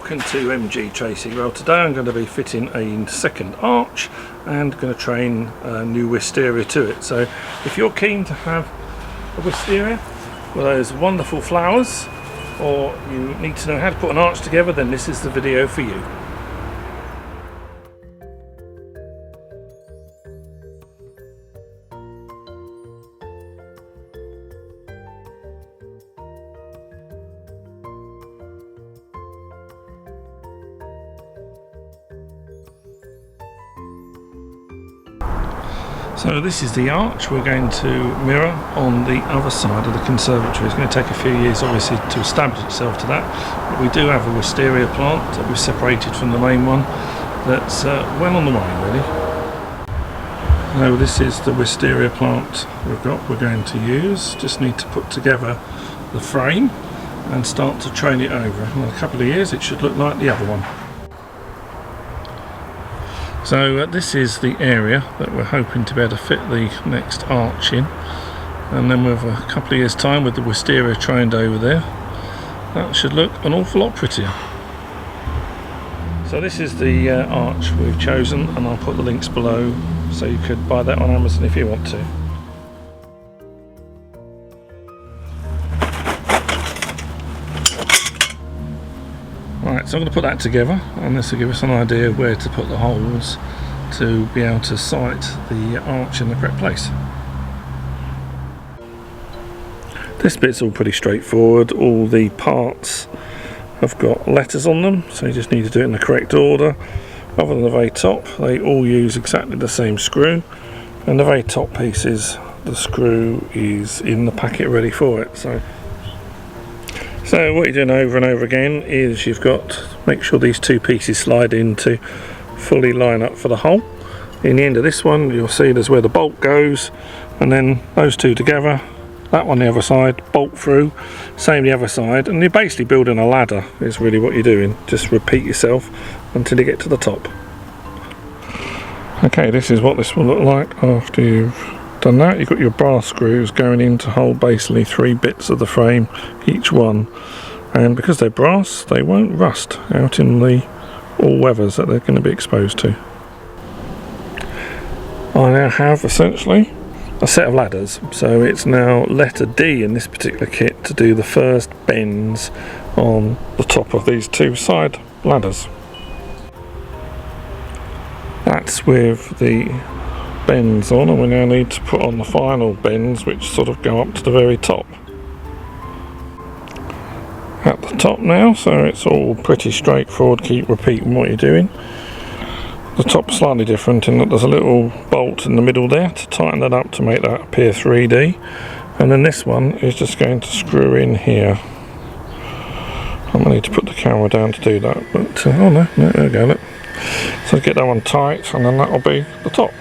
welcome to MGTracey. Well, today I'm going to be fitting a second arch and going to train a new wisteria to it. So if you're keen to have a wisteria with those wonderful flowers, or you need to know how to put an arch together, then this is the video for you. So this is the arch we're going to mirror on the other side of the conservatory. It's going to take a few years obviously to establish itself to that, but we do have a wisteria plant that we've separated from the main one that's well on the way really. So this is the wisteria plant we're going to use. Just need to put together the frame and start to train it over. In a couple of years it should look like the other one. So this is the area that we're hoping to be able to fit the next arch in, and then with a couple of years time with the wisteria trained over there, that should look an awful lot prettier. So this is the arch we've chosen, and I'll put the links below so you could buy that on Amazon if you want to. Right, so I'm going to put that together, and this will give us an idea of where to put the holes to be able to site the arch in the correct place. This bit's all pretty straightforward. All the parts have got letters on them, so you just need to do it in the correct order. Other than the very top, they all use exactly the same screw, and the very top pieces, the screw is in the packet ready for it. So what you're doing over and over again is you've got to make sure these two pieces slide in to fully line up for the hole. In the end of this one you'll see there's where the bolt goes, and then those two together, that one the other side, bolt through, same the other side, and you're basically building a ladder is really what you're doing. Just repeat yourself until you get to the top. Okay, this is what this will look like after you've done that. You've got your brass screws going in to hold basically 3 bits of the frame each one, and because they're brass they won't rust out in the all weathers that they're going to be exposed to. I now have essentially a set of ladders, so it's now letter D in this particular kit to do the first bends on the top of these two side ladders. That's with the bends on, and we now need to put on the final bends which sort of go up to the very top. At the top now, so it's all pretty straightforward. Keep repeating what you're doing. The top's slightly different in that there's a little bolt in the middle there to tighten that up to make that appear 3D, and then this one is just going to screw in here. I'm going to need to put the camera down to do that, but oh no, there we go, look. So get that one tight, and then that'll be the top.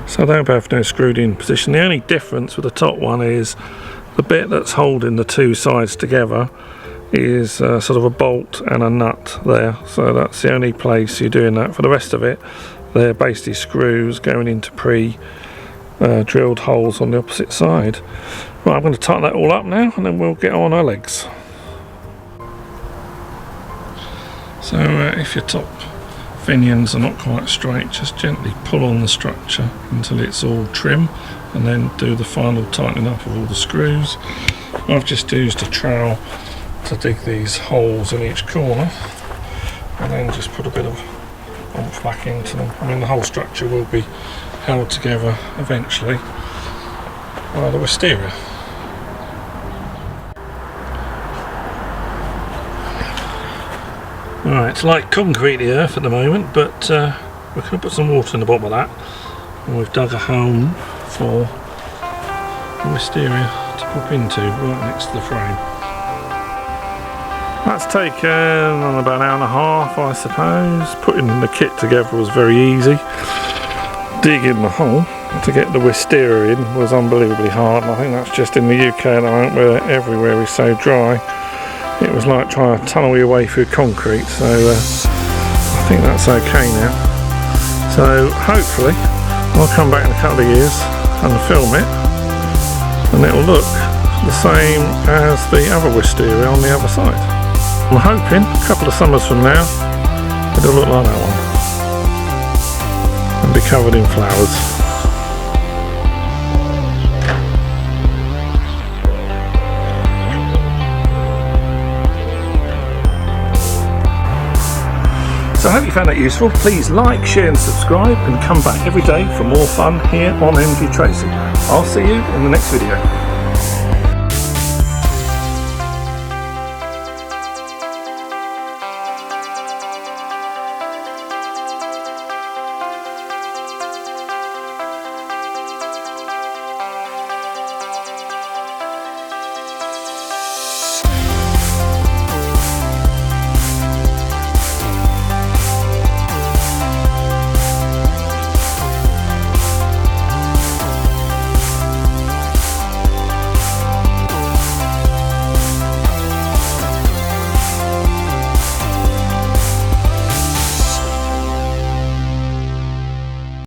So they're both now screwed in position. The only difference with the top one is the bit that's holding the two sides together is sort of a bolt and a nut there, so that's the only place you're doing that. For the rest of it, they're basically screws going into drilled holes on the opposite side. Right, I'm going to tighten that all up now, and then we'll get on our legs. So if your top pinions are not quite straight, just gently pull on the structure until it's all trim, and then do the final tightening up of all the screws. I've just used a trowel to dig these holes in each corner, and then just put a bit of oomph back into them. I mean, the whole structure will be held together eventually by the wisteria. Right, it's like concrete the earth at the moment, but we're going to put some water in the bottom of that, and we've dug a home for the wisteria to pop into right next to the frame. That's taken about an hour and a half, I suppose. Putting the kit together was very easy. Digging the hole to get the wisteria in was unbelievably hard, and I think that's just in the UK at the moment where everywhere is so dry. It was like trying to tunnel your way through concrete, so I think that's okay now. So hopefully I'll come back in a couple of years and film it, and it'll look the same as the other wisteria on the other side. I'm hoping a couple of summers from now it'll look like that one and be covered in flowers. So I hope you found that useful. Please like, share and subscribe, and come back every day for more fun here on MGTracey. I'll see you in the next video.